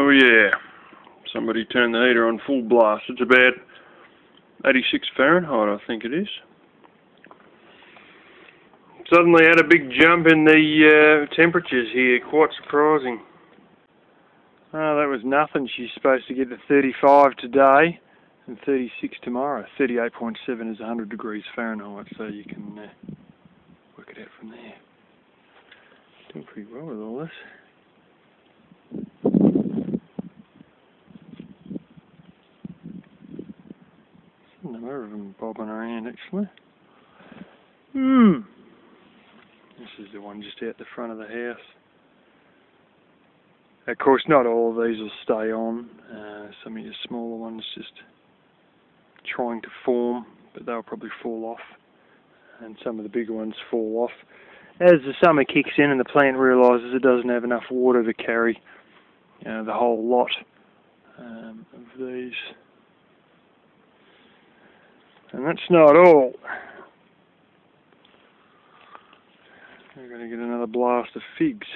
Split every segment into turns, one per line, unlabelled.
Oh yeah, somebody turned the heater on full blast. It's about 86 Fahrenheit, I think it is. Suddenly had a big jump in the temperatures here, quite surprising. Oh, that was nothing. She's supposed to get to 35 today and 36 tomorrow. 38.7 is 100 degrees Fahrenheit, so you can work it out from there. Doing pretty well with all this. A number of them bobbing around actually. This is the one just out the front of the house. Of course, not all of these will stay on. Some of your smaller ones just trying to form, but they'll probably fall off. And some of the bigger ones fall off. As the summer kicks in and the plant realises it doesn't have enough water to carry the whole lot of these. And that's not all. We're going to get another blast of figs.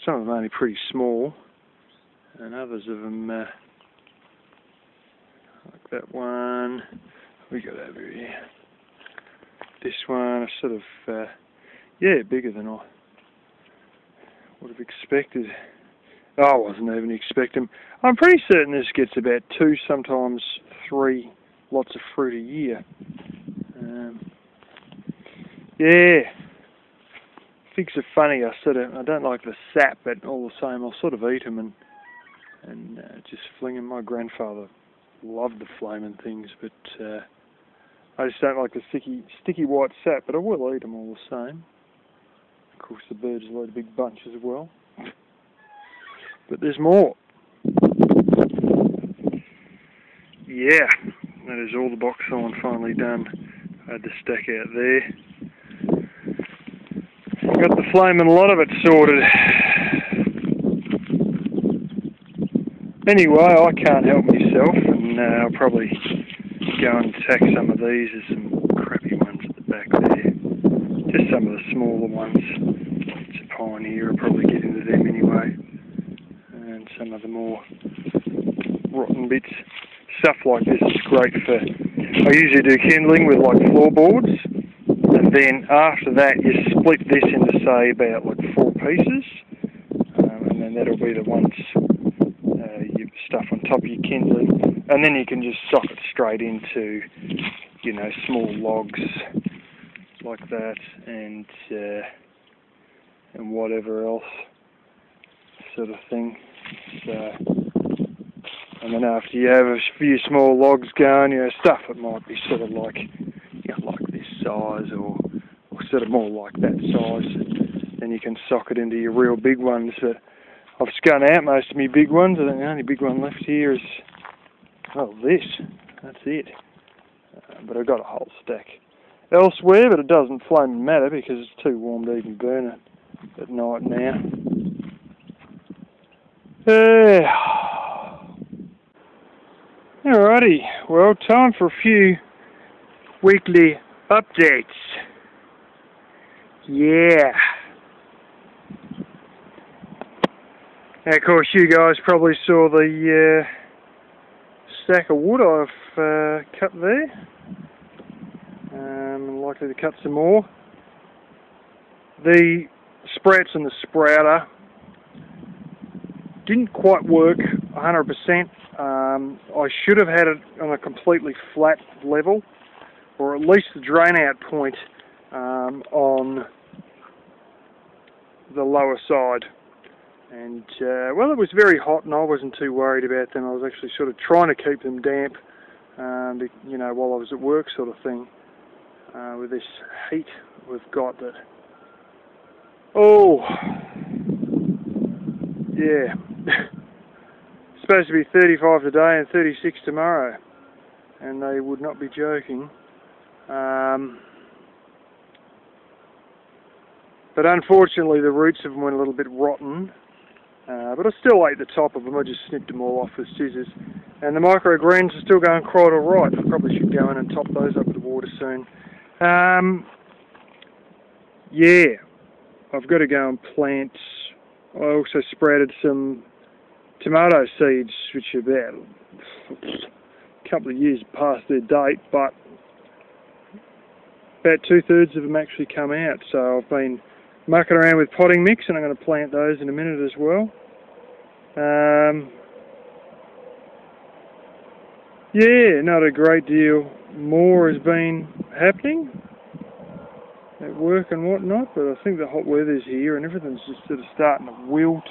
Some of them are only pretty small, and others of them, like that one, we got over here. This one is sort of, yeah, bigger than I would have expected. Oh, I wasn't even expecting. I'm pretty certain this gets about 2, sometimes 3 lots of fruit a year. Yeah. Figs are funny. I don't like the sap, but all the same, I'll sort of eat them and just fling them. My grandfather loved the flaming things, but I just don't like the sticky white sap. But I will eat them all the same. Of course, the birds like a big bunch as well. But there's more. Yeah, that is all the box on finally done. I had the stack out there. Got the flaming lot of it sorted. Anyway, I can't help myself, and I'll probably go and tack some of these. There's some crappy ones at the back there. Just some of the smaller ones. It's a Pioneer, I'll probably get into them anyway. And some of the more rotten bits. Stuff like this is great for... I usually do kindling with like floorboards. And then after that you split this into say about like 4 pieces, and then that'll be the ones you stuff on top of your kindling, and then you can just sock it straight into, you know, small logs like that, and whatever else sort of thing. So, and then after you have a few small logs going, you know, stuff that might be sort of like, you know, like this size or sort of more like that size, then you can sock it into your real big ones. But I've scun out most of my big ones. I think the only big one left here is, well, this. That's it. But I've got a whole stack elsewhere, but it doesn't flame matter because it's too warm to even burn it at night now. Alrighty, well, time for a few weekly updates. Yeah. Now, of course, you guys probably saw the stack of wood I've cut there. I'm likely to cut some more. The sprouts and the sprouter didn't quite work 100%. I should have had it on a completely flat level, or at least the drain out point on the lower side. And well, it was very hot and I wasn't too worried about them. I was actually sort of trying to keep them damp, you know, while I was at work sort of thing. With this heat we've got that, oh yeah, it's supposed to be 35 today and 36 tomorrow, and they would not be joking. But unfortunately the roots of them went a little bit rotten, but I still ate the top of them. I just snipped them all off with scissors. And the microgreens are still going quite alright. I probably should go in and top those up with water soon. Yeah, I've got to go and plant. I also sprouted some tomato seeds, which are about a couple of years past their date, but about 2/3 of them actually come out. So I've been mucking around with potting mix, and I'm going to plant those in a minute as well. Yeah, not a great deal more has been happening at work and whatnot, but I think the hot weather's here and everything's just sort of starting to wilt,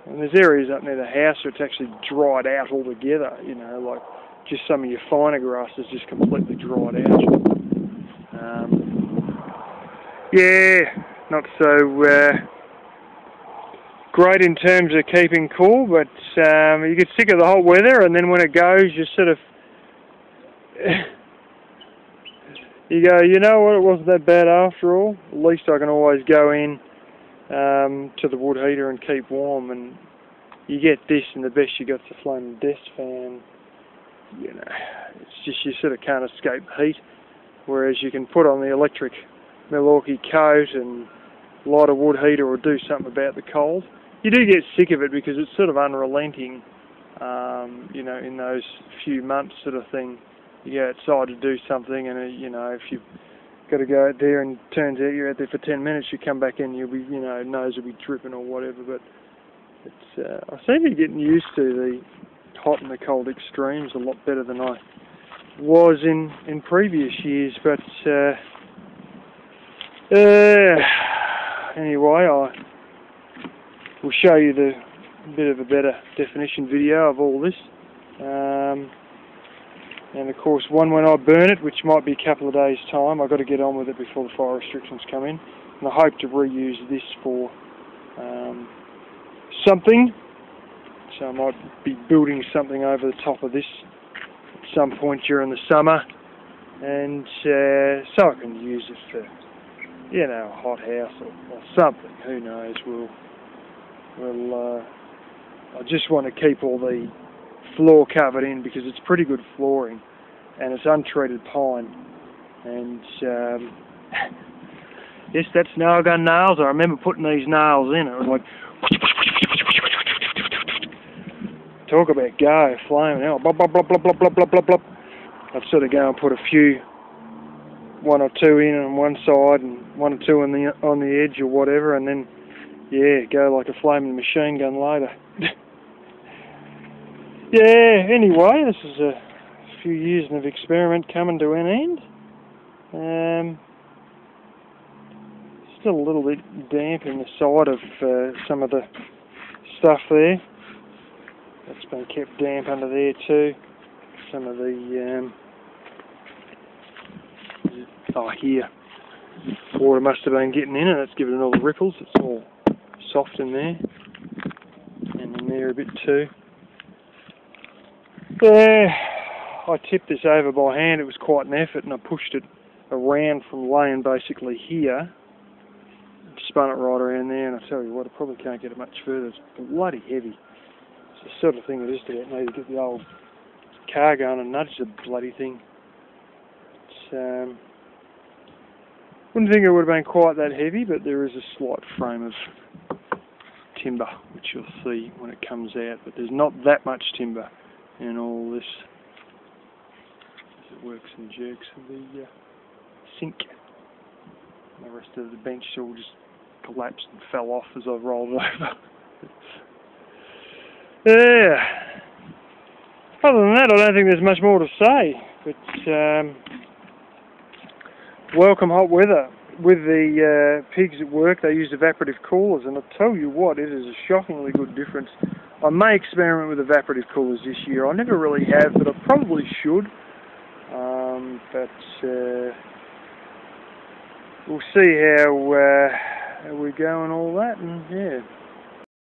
and there's areas up near the house where it's actually dried out altogether, you know, like just some of your finer grass is just completely dried out. Yeah, not so great in terms of keeping cool, but you get sick of the hot weather, and then when it goes, you sort of you go, you know what, it wasn't that bad after all. At least I can always go in to the wood heater and keep warm, and you get this, and the best you got's a flaming desk fan. You know, it's just you sort of can't escape heat, whereas you can put on the electric Milwaukee coat and light a wood heater or do something about the cold. You do get sick of it because it's sort of unrelenting, you know, in those few months sort of thing. You go outside to do something, and you know, if you've got to go out there and it turns out you're out there for 10 minutes, you come back in, you'll be, you know, nose will be dripping or whatever. But it's, I seem to be getting used to the hot and the cold extremes a lot better than I was in previous years. But anyway, I will show you the bit of a better definition video of all this. And of course, when I burn it, which might be a couple of days' time, I've got to get on with it before the fire restrictions come in. And I hope to reuse this for something. So I might be building something over the top of this at some point during the summer, and so I can use it for, you know, a hot house or something. Who knows? I just want to keep all the floor covered in because it's pretty good flooring, and it's untreated pine. And yes, that's nail gun nails. I remember putting these nails in. It was like, talk about go, flaming out, blah blah blah blah blah blah blah blah blah. I'd sort of go and put one or two in on one side and one or two on the edge or whatever, and then yeah, go like a flaming machine gun later. Yeah, anyway, this is a few years of experiment coming to an end. Still a little bit damp in the side of some of the stuff there. That's been kept damp under there too. Some of the, here, water must have been getting in, and it's given it all the ripples. It's all soft in there, and in there a bit too. I tipped this over by hand. It was quite an effort, and I pushed it around from laying basically here, spun it right around there, and I tell you what, I probably can't get it much further. It's bloody heavy. It's the sort of thing that is to need to get the old car going and nudge the bloody thing. It's, wouldn't think it would have been quite that heavy, but there is a slight frame of timber, which you'll see when it comes out, but there's not that much timber in all this, as it works and jerks with the sink. And the rest of the bench all just collapsed and fell off as I rolled it over. Yeah. Other than that, I don't think there's much more to say, but welcome hot weather. With the pigs at work, they use evaporative coolers, and I'll tell you what, it is a shockingly good difference. I may experiment with evaporative coolers this year. I never really have, but I probably should. But we'll see how we go and all that, and yeah.